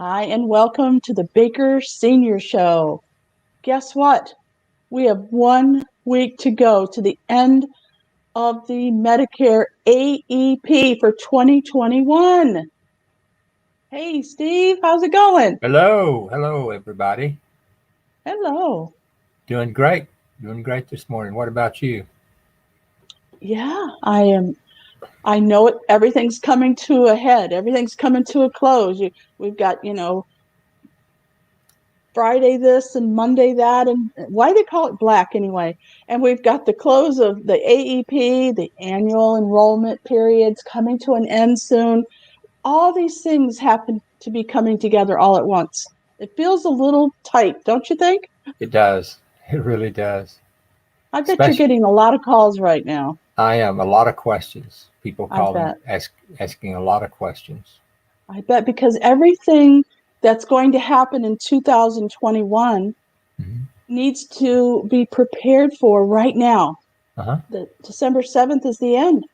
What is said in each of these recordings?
Hi, and welcome to the Baker Senior Show. Guess what? We have 1 week to go to the end of the Medicare AEP for 2021. Hey, Steve, how's it going? Hello, everybody. Hello. Doing great this morning. What about you? Yeah, I am. I know it. Everything's coming to a head. Everything's coming to a close. We've got, Friday this and Monday that, and why they call it black anyway. And we've got the close of the AEP, the annual enrollment periods coming to an end soon. All these things happen to be coming together all at once. It feels a little tight, don't you think? It does. It really does. I bet you're Especially, getting a lot of calls right now. I am a lot of questions. People I calling, bet. asking a lot of questions. I bet because everything that's going to happen in 2021 Mm-hmm. needs to be prepared for right now. Uh-huh. The December 7th is the end.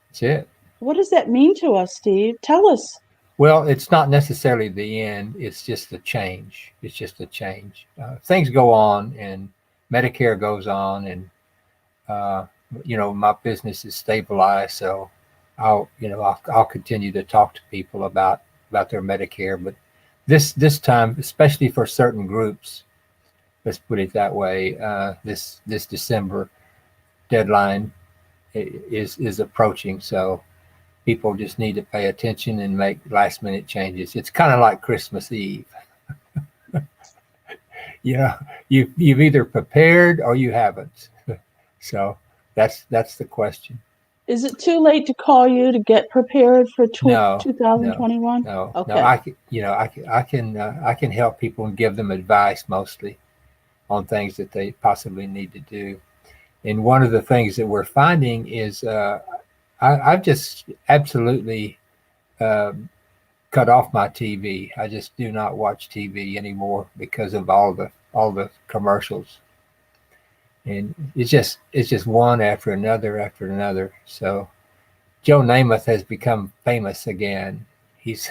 That's it. What does that mean to us, Steve? Tell us. Well, it's not necessarily the end. It's just a change. It's just a change. Things go on, and Medicare goes on, and uh, my business is stabilized, so I'll continue to talk to people about their Medicare. But this time, especially for certain groups, let's put it that way, this December deadline is approaching, so people just need to pay attention and make last minute changes. It's kind of like Christmas Eve. you know, you've either prepared or you haven't. So that's the question. Is it too late to call you to get prepared for No, 2021? no. Okay. I can help people and give them advice mostly on things that they possibly need to do. And one of the things that we're finding is I've just absolutely cut off my TV. I just do not watch TV anymore because of all the commercials, and it's just one after another. So Joe Namath has become famous again. He's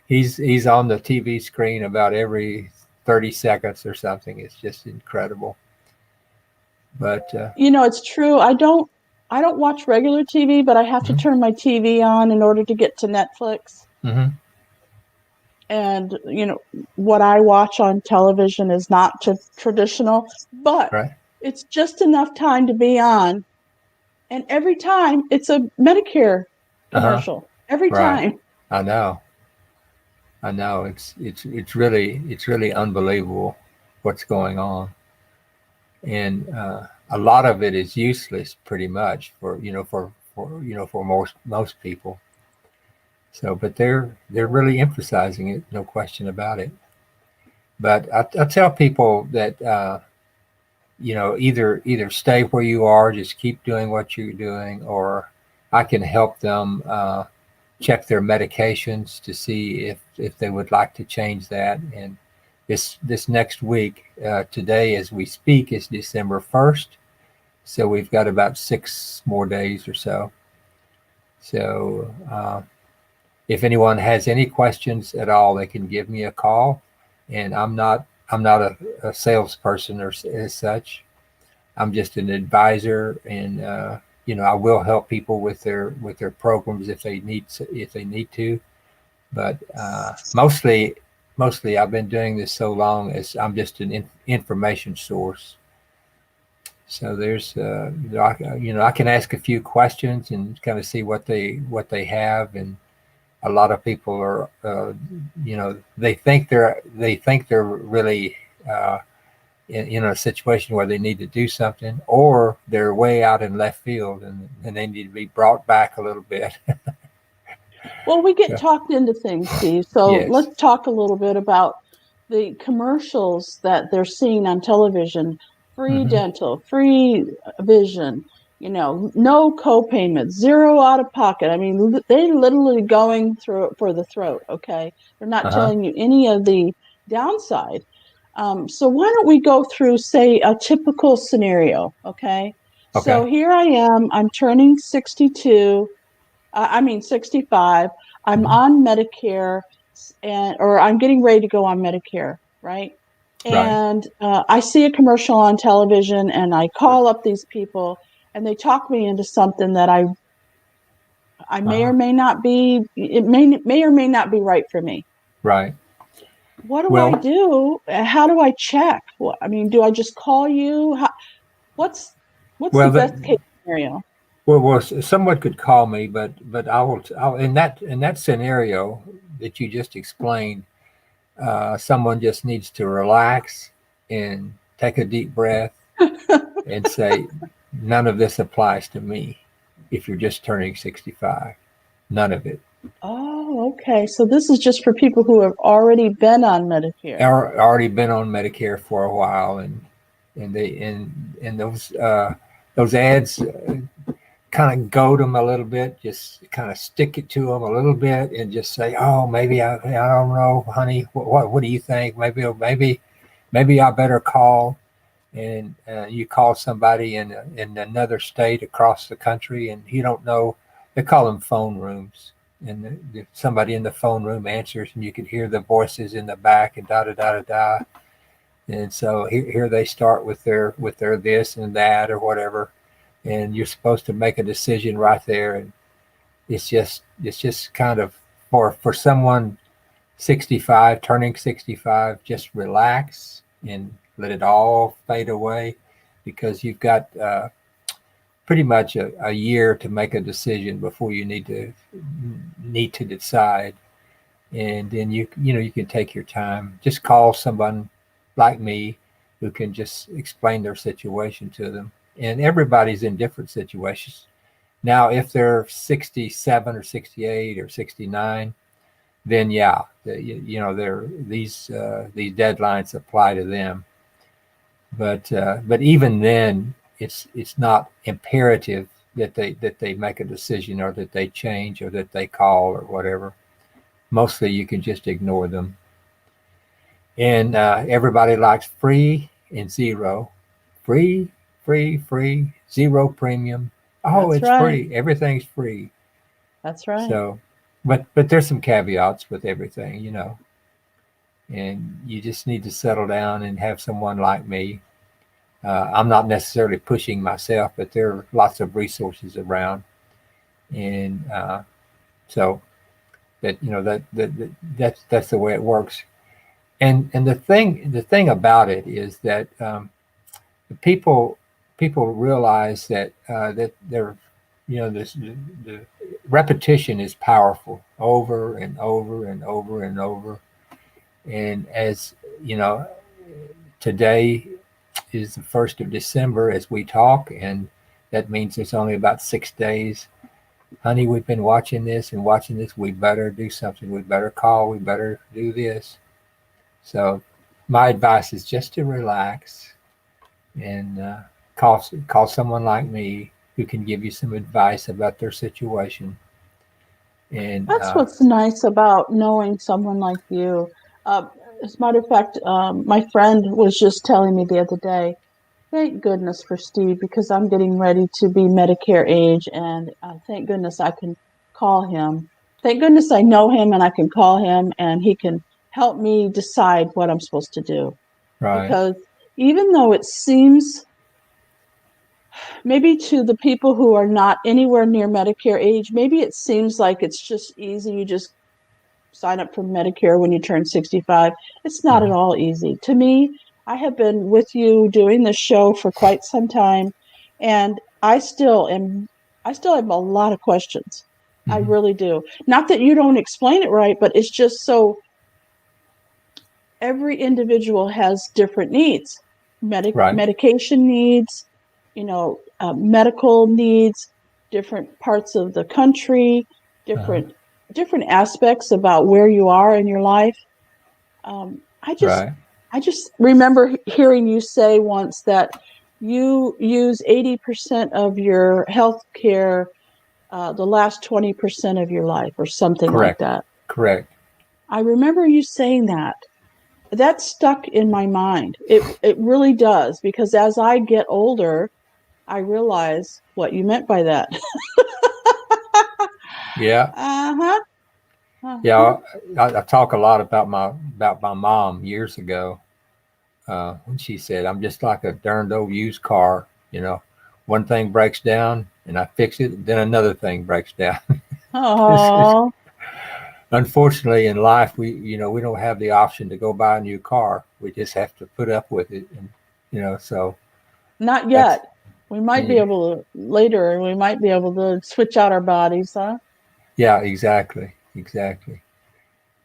he's on the TV screen about every 30 seconds or something. It's just incredible. But It's true. I don't watch regular TV, but I have to mhm, turn my TV on in order to get to Netflix. mhm, And what I watch on television is not traditional, but right, it's just enough time to be on. And every time it's a Medicare uh-huh, commercial. Every right. time. I know. I know it's really unbelievable what's going on, and a lot of it is useless, pretty much for most people. So, but they're really emphasizing it, no question about it. But I tell people that either stay where you are, just keep doing what you're doing, or I can help them check their medications to see if they would like to change that. And this next week, today as we speak, is December 1st, so we've got about 6 more days or so. So if anyone has any questions at all, they can give me a call. And I'm not a salesperson or as such. I'm just an advisor, and I will help people with their programs if they need to. But mostly I've been doing this so long as I'm just an information source. So there's I can ask a few questions and kind of see what they have. And a lot of people are they think they're really in a situation where they need to do something, or they're way out in left field, and they need to be brought back a little bit. Well, we get So talked into things, Steve. So yes. let's talk a little bit about the commercials that they're seeing on television. Free Hmm. dental, free vision, no co-payment, zero out of pocket. I mean, they're literally going through it for the throat, okay? They're not Uh-huh. telling you any of the downside. So why don't we go through, say, a typical scenario, okay? So Okay. here I am, I'm turning 62. I mean 65. I'm Hmm. on Medicare. or I'm getting ready to go on Medicare, right? Right. And I see a commercial on television, and I call up these people, and they talk me into something that I may or Uh-huh. may not be. It may or may not be right for me. Right. What do I Well, do? How do I check? I mean, do I just call you? What's what's the well, best case scenario? someone could call me, but I'll in that scenario that you just explained, someone just needs to relax and take a deep breath and say, none of this applies to me. If you're just turning 65, none of it. Oh, okay. So this is just for people who have already been on Medicare. Already been on Medicare for a while, and those ads kind of goad them a little bit, just kind of stick it to them a little bit, and just say, "Oh, maybe I don't know, honey. What do you think? Maybe I better call." And you call somebody in another state across the country, and you don't know. They call them phone rooms, and somebody in the phone room answers, and you can hear the voices in the back, and da da da da da. And so here they start with their this and that or whatever, and you're supposed to make a decision right there. And it's just kind of for someone 65, turning 65, just relax and let it all fade away, because you've got pretty much a year to make a decision before you need to decide. And then you can take your time. Just call someone like me who can just explain their situation to them. And everybody's in different situations. Now, if they're 67 or 68 or 69, then yeah, these deadlines apply to them. But even then, it's not imperative that they make a decision, or that they change, or that they call, or whatever. Mostly, you can just ignore them. And everybody likes free and zero, free, free, zero premium. Oh, That's it's right. free. Everything's free. That's right. So, but there's some caveats with everything. And you just need to settle down and have someone like me. I'm not necessarily pushing myself, but there are lots of resources around, and so that's the way it works. And the thing about it is that people people realize that they're this the repetition is powerful, over and over and over and over. And as you know, today is the 1st of December as we talk, and that means there's only about 6 days. Honey, we've been watching this and watching this. We better do something. We better call. We better do this. So, my advice is just to relax and call someone like me who can give you some advice about their situation. And That's what's nice about knowing someone like you. Uh, as a matter of fact, my friend was just telling me the other day, thank goodness for Steve, because I'm getting ready to be Medicare age, and thank goodness I can call him. Thank goodness I know him, and I can call him, and he can help me decide what I'm supposed to do. right, Because even though it seems, maybe to the people who are not anywhere near Medicare age, maybe it seems like it's just easy. You just sign up for Medicare when you turn 65. It's not at uh, all easy. To me, I have been with you doing this show for quite some time, and I still have a lot of questions. I mhm, really do. Not that you don't explain it right, but it's just so every individual has different needs. right, Medication needs, medical needs, different parts of the country, uh, different different aspects about where you are in your life. Um, I just right, I just remember hearing you say once that you use 80% of your health care the last 20% of your life, or something like correct, that. correct. I remember you saying that. That stuck in my mind. It really does, because as I get older, I realize what you meant by that. Yeah, Uh-huh. Uh-huh. Yeah, I talk a lot about my mom years ago when she said, "I'm just like a darned old used car. You know, one thing breaks down and I fix it, then another thing breaks down." Oh, Unfortunately, in life, we don't have the option to go buy a new car. We just have to put up with it, and so not that's yet. We might be yeah, able to later. We might be able to switch out our bodies, huh? yeah, exactly.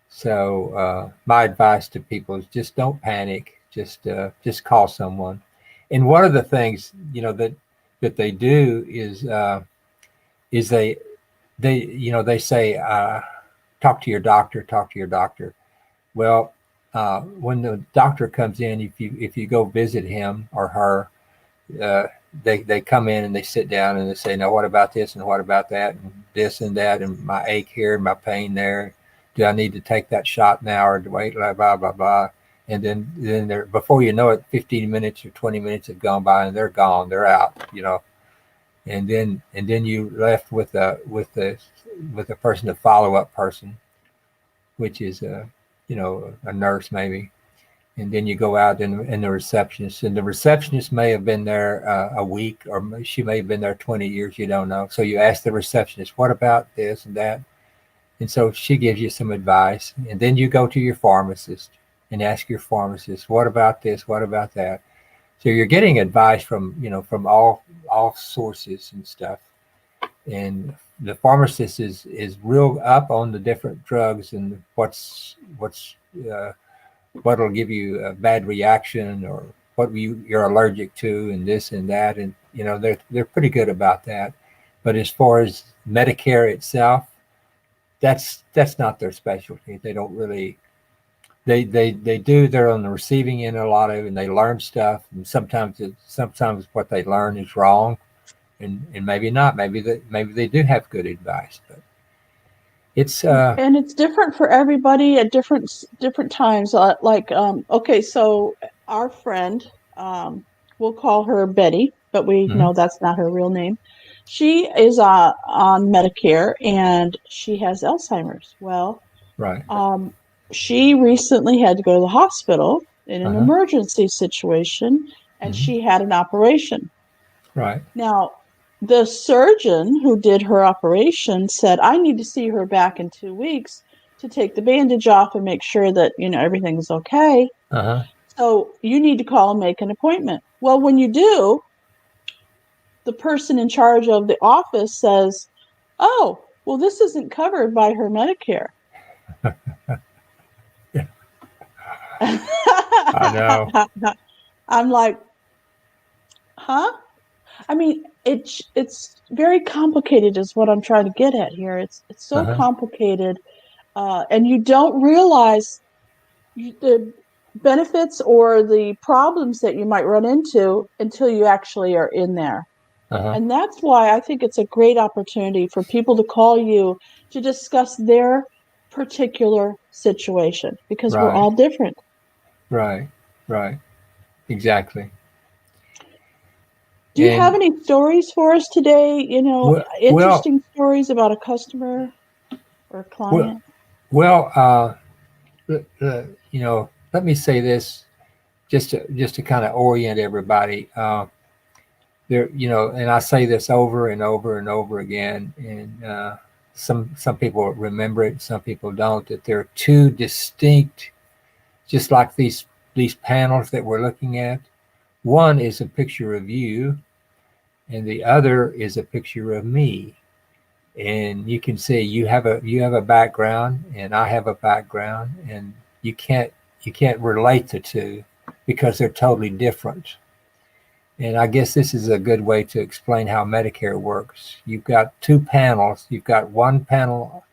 So my advice to people is just don't panic. Just call someone. And one of the things that they do is they say talk to your doctor, talk to your doctor. Well, when the doctor comes in, if you go visit him or her, uh, they come in and they sit down and they say, "Now, what about this and what about that and this and that and my ache here and my pain there? Do I need to take that shot now or wait?" Blah blah blah blah. And then they're, before you know it, 15 minutes or 20 minutes have gone by and they're gone, they're out, and then you left with a person, a follow up person, which is a nurse maybe, and then you go out and the receptionist, and the receptionist may have been there a week, or she may have been there 20 years, you don't know. So you ask the receptionist, what about this and that? And so she gives you some advice, and then you go to your pharmacist and ask your pharmacist, what about this, what about that? So you're getting advice from all sources and stuff. And the pharmacist is real up on the different drugs and uh, what'll give you a bad reaction, or what you're allergic to, and this and that, and they're pretty good about that. But as far as Medicare itself, that's not their specialty. They don't really. They do. They're on the receiving end a lot of, and they learn stuff. And sometimes what they learn is wrong, and maybe not. Maybe they do have good advice, but it's And it's different for everybody at different times. Okay, so our friend, we'll call her Betty, but we mhm, know that's not her real name. She is on Medicare and she has Alzheimer's. Well, right. um, she recently had to go to the hospital in an Uh-huh. emergency situation, and Mhm, she had an operation. right. Now, the surgeon who did her operation said, I need to see her back in 2 weeks to take the bandage off and make sure that, everything's okay. Uh-huh. So you need to call and make an appointment. Well, when you do, the person in charge of the office says, oh, well, this isn't covered by her Medicare. I know. I'm like, huh? I mean, it's very complicated, is what I'm trying to get at here. It's so Uh-huh. complicated, and you don't realize the benefits or the problems that you might run into until you actually are in there. Uh-huh. And that's why I think it's a great opportunity for people to call you to discuss their particular situation, because we're Right. all different. Right. Right. Exactly. Do you have And any stories for us today? well, Interesting stories about a customer or a well, client? well, let me say this just to kind of orient everybody. And I say this over and over and over again, and some people remember it, some people don't. That there are two distinct, just like these panels that we're looking at. One is a picture of you, and the other is a picture of me. And you can see you have a background, and I have a background, and you can't relate the two because they're totally different. And I guess this is a good way to explain how Medicare works. You've got two panels. You've got one panel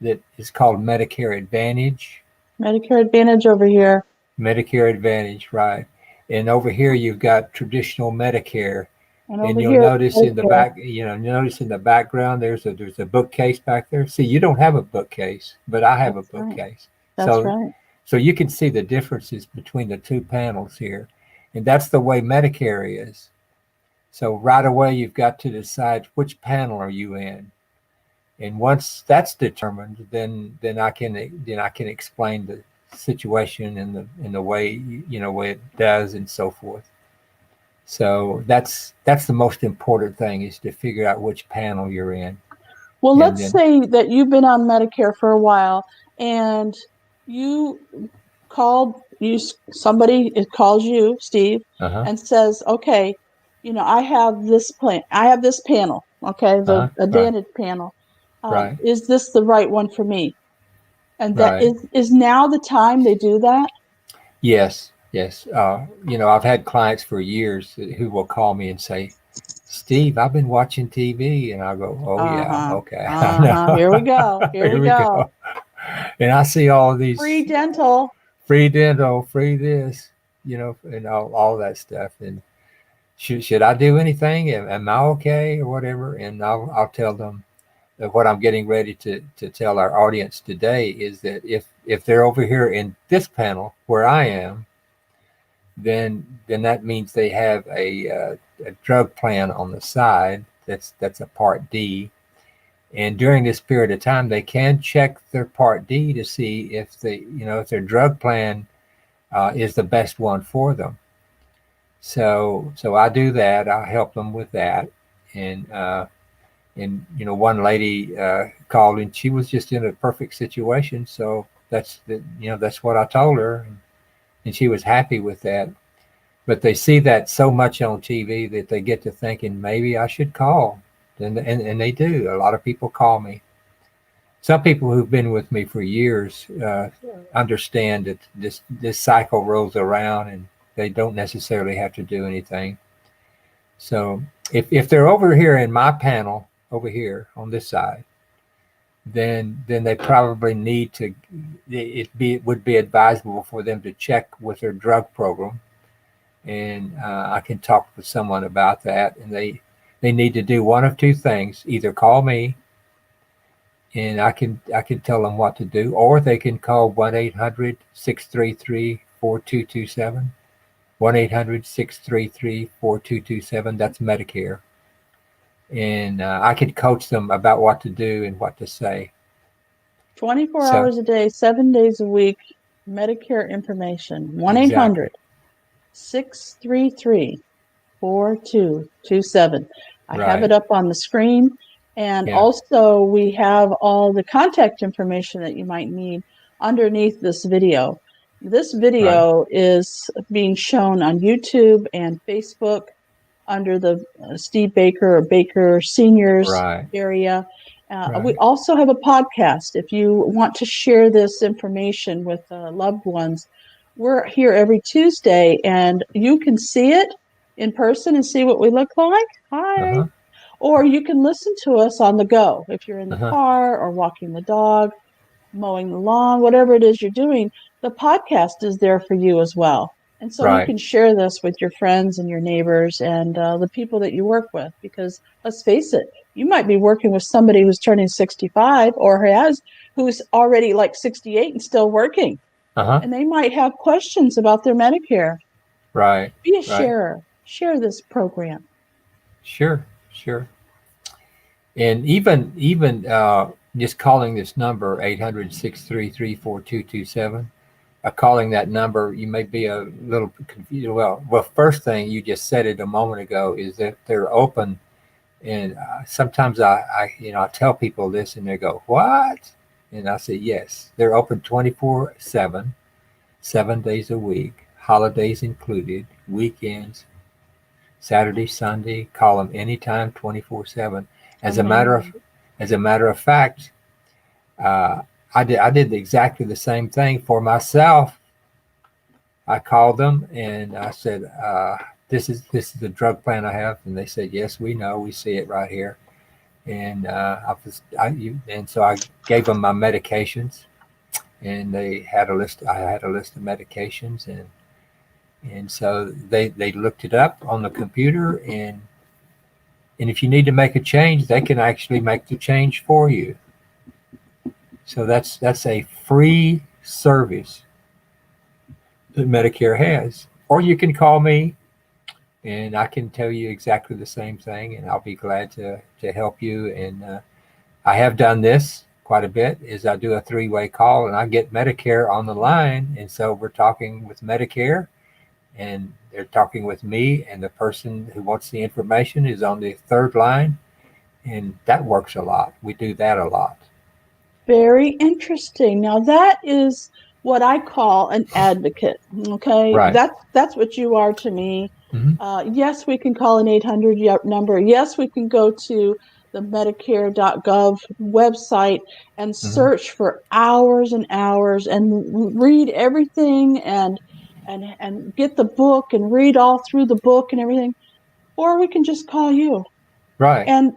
that is called Medicare Advantage. Medicare Advantage over here. Medicare Advantage, right? And over here you've got traditional Medicare. And And over you'll here, notice in the Medicare. back, notice in the background there's a bookcase back there. See, you don't have a bookcase, but I have a That's right. bookcase. That's So right. so you can see the differences between the two panels here. And that's the way Medicare is. So right away you've got to decide which panel are you in. And once that's determined, then I can explain the situation in the way way it does and so forth. So that's the most important thing, is to figure out which panel you're in. Well, And let's then say that you've been on Medicare for a while and you somebody calls you, Steve, uh-huh, and says, okay, I have this plan. I have this panel, okay, the right, Advantage panel. right, Is this the right one for me? And that right. is now the time they do that? Yes, yes. I've had clients for years who will call me and say, Steve, I've been watching TV. And I go, oh, yeah, Uh-huh. okay. I Uh-huh. Here we know. go. Here we Here we go. go. And I see all of Free these dental. free dental, free this, and all that stuff. And should I do anything? Am I okay or whatever? And I'll tell them that what I'm getting ready to tell our audience today is that if they're over here in this panel where I am, then that means they have a drug plan on the side. That's a Part D. And during this period of time, they can check their Part D to see if their drug plan is the best one for them. So I do that. I help them with that. And one lady called, and she was just in a perfect situation. So that's what I told her, and she was happy with that. But they see that so much on TV that they get to thinking, maybe I should call. And they do. A lot of people call me. Some people who've been with me for years understand that this cycle rolls around, and they don't necessarily have to do anything. So if they're over here in my panel over here on this side, then they probably need to. It would be advisable for them to check with their drug program, and I can talk with someone about that. And they need to do one of two things: either call me, and I can tell them what to do, or they can call 1-800-633-4227. 1-800-633-4227. That's Medicare, and I could coach them about what to do and what to say. 24 So hours a day, 7 days a week, Medicare Information. 1 800 exactly 633 4227. I have it right. up on the screen. And Yeah. also, we have all the contact information that you might need underneath this video. This Right. video is being shown on YouTube and Facebook under the Steve Baker or Baker Seniors Right. area. We Right. also have a podcast. If you want to share this information with loved ones, we're here every Tuesday, and you can see it in person and see what we look like. Uh Hi. huh. Or you can listen to us on the go if you're in Uh the huh. car or walking the dog, mowing the lawn, whatever it is you're doing. The podcast is there for you as well. And so you Right. can share this with your friends and your neighbors and the people that you work with, because let's face it, you might be working with somebody who's turning 65 or who's already like 68 and still working. Uh huh. And they might have questions about their Medicare. Right. Be a Right. sharer. Share this program. Sure. Sure. And even just calling this number 800-633-4227, calling that number, you may be a little confused. Well, first thing you just said it a moment ago is that they're open. And sometimes I tell people this, and they go, "What?" And I say, "Yes, they're open 24/7, 7 days a week, holidays included, weekends, Saturday, Sunday. Call them anytime, 24/7." As a matter of Amazing. as a matter of fact, uh, I did exactly the same thing for myself. I called them and I said, "This is the drug plan I have," and they said, "Yes, we know. We see it right here." And so I gave them my medications, and they had a list. I had a list of medications, and so they looked it up on the computer, and if you need to make a change, they can actually make the change for you. So that's a free service that Medicare has. Or you can call me, and I can tell you exactly the same thing, and I'll be glad to help you I have done this quite a bit, is I do a three-way call and I get Medicare on the line. And so we're talking with Medicare and they're talking with me, and the person who wants the information is on the third line. And that works a lot. We do that a lot. Very interesting. Now that is what I call an advocate. Okay, Right. that's what you are to me. Hmm. Yes, we can call an 800 number. Yes, we can go to the Medicare.gov website and Hmm. search for hours and hours and read everything and get the book and read all through the book and everything. Or we can just call you. Right. And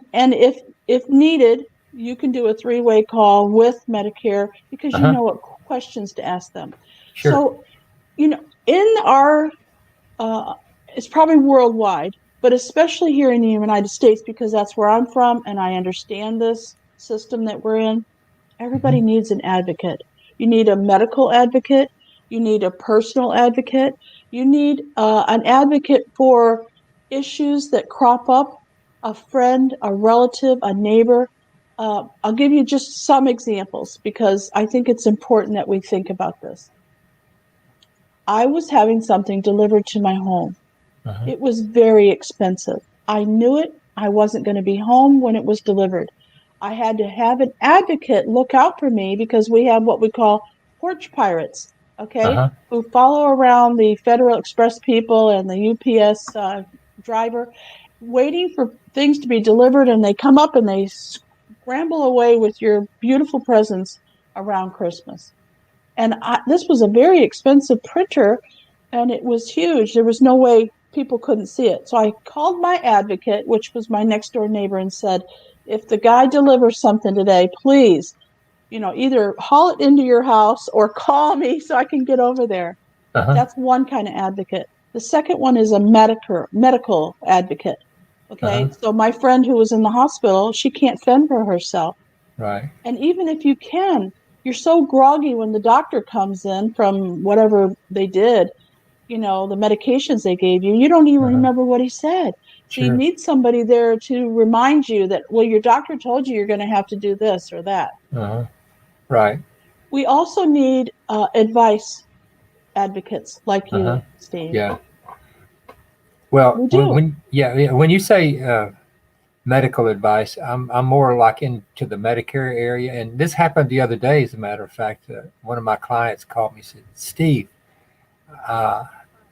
if needed, you can do a three-way call with Medicare because you Uh-huh. know what questions to ask them. Sure. So, in our it's probably worldwide, but especially here in the United States, because that's where I'm from and I understand this system that we're in. Hmm. Everybody needs an advocate. You need a medical advocate. You need a personal advocate. You need an advocate for issues that crop up, a friend, a relative, a neighbor. I'll give you just some examples because I think it's important that we think about this. I was having something delivered to my home. Uh-huh. It was very expensive. I knew it. I wasn't going to be home when it was delivered. I had to have an advocate look out for me because we have what we call porch pirates, okay, Uh-huh. who follow around the Federal Express people and the UPS driver, waiting for things to be delivered, and they come up and they scramble away with your beautiful presents around Christmas. And this was a very expensive printer, and it was huge. There was no way people couldn't see it. So I called my advocate, which was my next door neighbor, and said, if the guy delivers something today, please, either haul it into your house or call me so I can get over there. Uh-huh. That's one kind of advocate. The second one is a medical advocate. Uh-huh. Okay, so my friend who was in the hospital, she can't fend for herself. Right. And even if you can, you're so groggy when the doctor comes in from whatever they did, the medications they gave you, you don't even Uh-huh. remember what he said. So you Sure. need somebody there to remind you that, well, your doctor told you you're going to have to do this or that. Uh-huh. Right. We also need advice advocates like Uh-huh. you, Steve. Yeah. Well, We do. when you say medical advice, I'm more like into the Medicare area, and this happened the other day. As a matter of fact, one of my clients called me and said, "Steve, uh,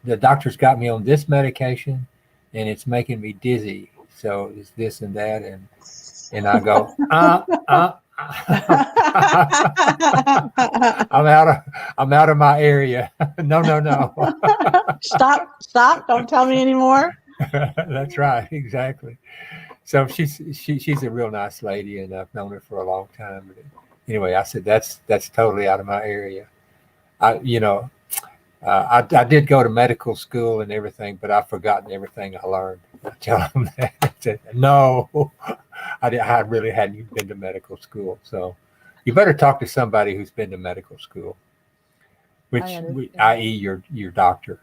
the doctor's got me on this medication, and it's making me dizzy. So it's this and that." And I go, I'm out of I'm out of my area. No, no, no. Stop. Don't tell me anymore. That's right, exactly. So she's a real nice lady, and I've known her for a long time. But anyway, I said that's totally out of my area. I you know I did go to medical school and everything, but I've forgotten everything I learned. I tell them that. I said, no, I really hadn't been to medical school. So you better talk to somebody who's been to medical school, I understand. i.e., your doctor.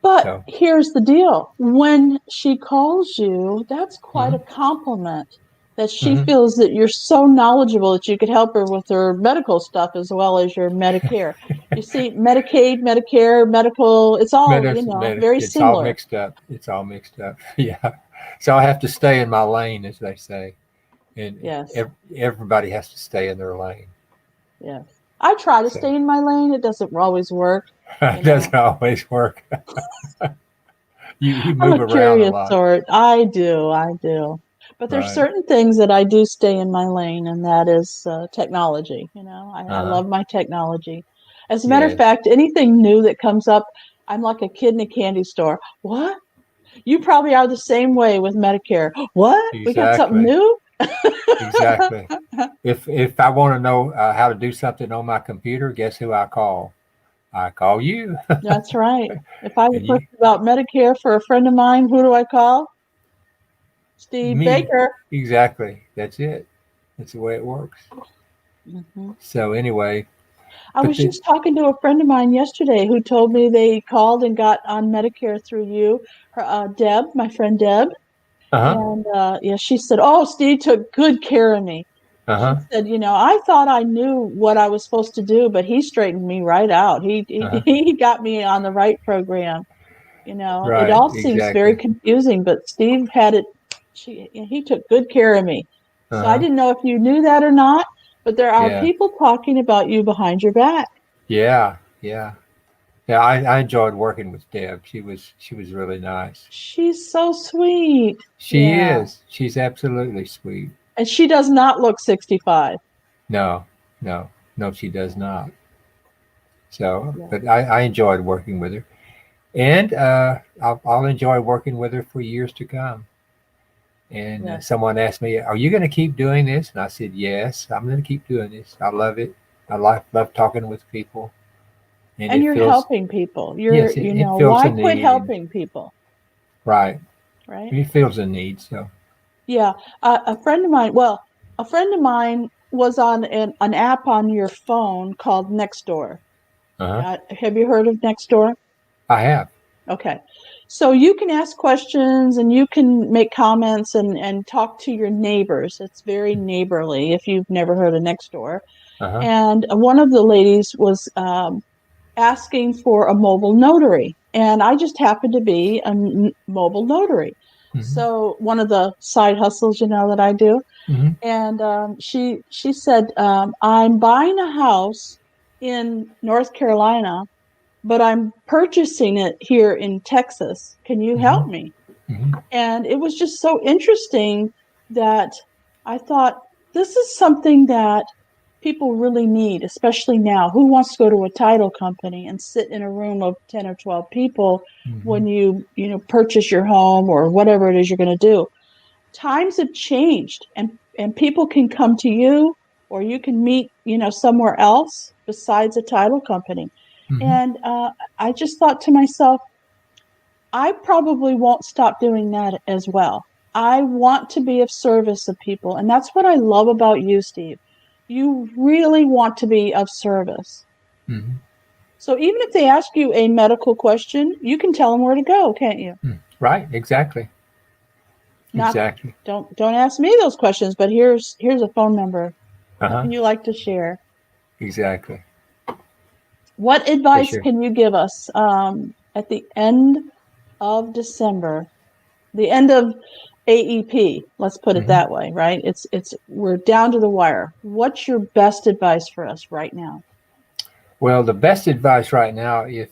But So. here's the deal. When she calls you, that's quite a Hmm. compliment that she Hmm. feels that you're so knowledgeable that you could help her with her medical stuff as well as your Medicare. You see, Medicaid, Medicare, medical, it's all, very It's all similar. mixed up. It's all mixed up. Yeah. So I have to stay in my lane, as they say, and Yes, everybody has to stay in their lane. yes. I try to So stay in my lane. It doesn't always work, it doesn't always work. You I'm move a around a curious lot, sort. I do. But there's right? certain things that I do stay in my lane, and that is technology. I Uh huh. love my technology. As a matter of Yes. fact, anything new that comes up, I'm like a kid in a candy store. What? You probably are the same way with Medicare. What? We got something Exactly. new? Exactly. If I want to know how to do something on my computer, guess who I call? I call you, That's right. If I have a and you question about Medicare for a friend of mine, who do I call? Steve me. Baker. Exactly. That's it. That's the way it works. Mhm. So anyway, I but was the just talking to a friend of mine yesterday who told me they called and got on Medicare through you. Her Deb, my friend Deb, uh huh. and yeah, she said, "Oh, Steve took good care of me." Uh-huh. She said, I thought I knew what I was supposed to do, but he straightened me right out. He Uh-huh. he got me on the right program. It Right. all seems very Exactly. confusing, but Steve had it. He took good care of me. So I Uh-huh. didn't know if you knew that or not, but there are Yeah. people talking about you behind your back. Yeah. Yeah. Yeah. I enjoyed working with Deb. She was really nice. She's so sweet. She Yeah. is. She's absolutely sweet. And she does not look 65. No, no, no, she does not. So, Yeah. but I enjoyed working with her, and I'll enjoy working with her for years to come. And Yes. someone asked me, "Are you going to keep doing this?" And I said, "Yes, I'm going to keep doing this. I love it. I love talking with people, and And it you're feels helping people. yes, it feels Why a quit need, and helping people? right, Right? it feels a need. So, Yeah. A friend of mine was on an app on your phone called Nextdoor. uh-huh. Have you heard of Nextdoor? I have, Okay. So you can ask questions and you can make comments and talk to your neighbors. It's very neighborly if you've never heard of Nextdoor. uh-huh, And one of the ladies was asking for a mobile notary. And I just happened to be a mobile notary. hmm, So one of the side hustles, that I do. hmm, And she said, I'm buying a house in North Carolina, but I'm purchasing it here in Texas. Can you hmm, help me? hmm, And it was just so interesting that I thought, this is something that people really need, especially now. Who wants to go to a title company and sit in a room of 10 or 12 people hmm, when purchase your home or whatever it is you're going to do? Times have changed, and people can come to you, or you can meet somewhere else besides a title company. hmm, And I just thought to myself, I probably won't stop doing that as well. I want to be of service of people, and that's what I love about you, Steve. You really want to be of service. hmm. So even if they ask you a medical question, you can tell them where to go, can't you? Right, exactly, Not exactly. don't ask me those questions, but here's a phone number. What Uh-huh, can you like to share? exactly, What for advice sure. can you give us at the end of December, the end of AEP? Let's put it Hmm. that way, right? It's we're down to the wire. What's your best advice for us right now? Well, the best advice right now, if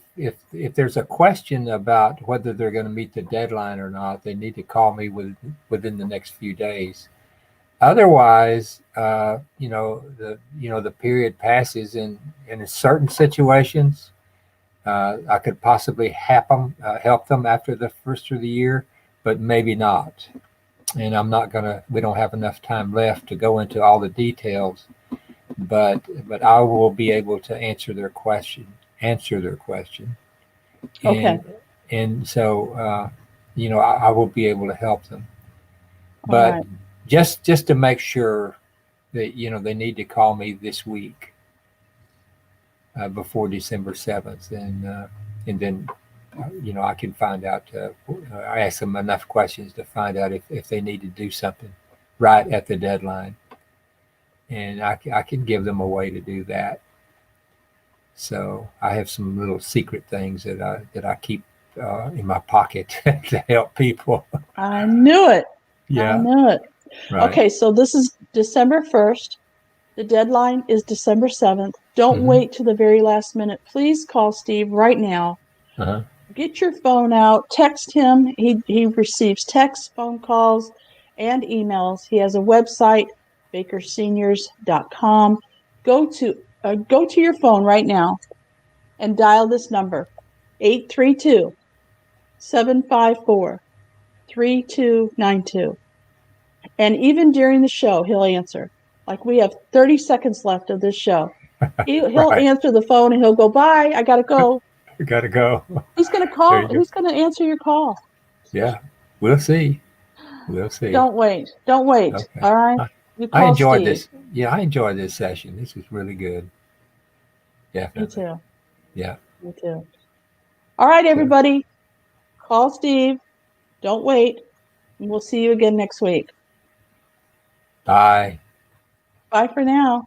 there's a question about whether they're going to meet the deadline or not, they need to call me within the next few days. Otherwise, the period passes, and in certain situations, I could possibly help them after the first of the year, but maybe not. And I'm not gonna. We don't have enough time left to go into all the details, but I will be able to answer their question, Okay. and so I will be able to help them. All But right. just to make sure that they need to call me this week before December 7th, and then I can find out. I ask them enough questions to find out if they need to do something right at the deadline, and I can give them a way to do that. So I have some little secret things that I keep in my pocket to help people. I knew it. I Yeah, knew it. right. Okay, so this is December 1st. The deadline is December 7th. Don't Hmm. wait to the very last minute. Please call Steve right now. Uh-huh. Get your phone out, text him. He receives texts, phone calls, and emails. He has a website, bakerseniors.com. Go to your phone right now and dial this number, 832-754-3292. And even during the show, he'll answer. Like, we have 30 seconds left of this show. He'll Right. answer the phone and he'll go, bye, I gotta go. I gotta go. Who's gonna There call? you go. Who's gonna answer your call? Yeah, we'll see. We'll see. Don't wait. Don't wait. Okay. All right. I, You I call enjoyed Steve. this. Yeah, I enjoyed this session. This was really good. Me Definitely. too. Yeah. Me too. All right, So, everybody. Call Steve. Don't wait. And we'll see you again next week. bye. Bye for now.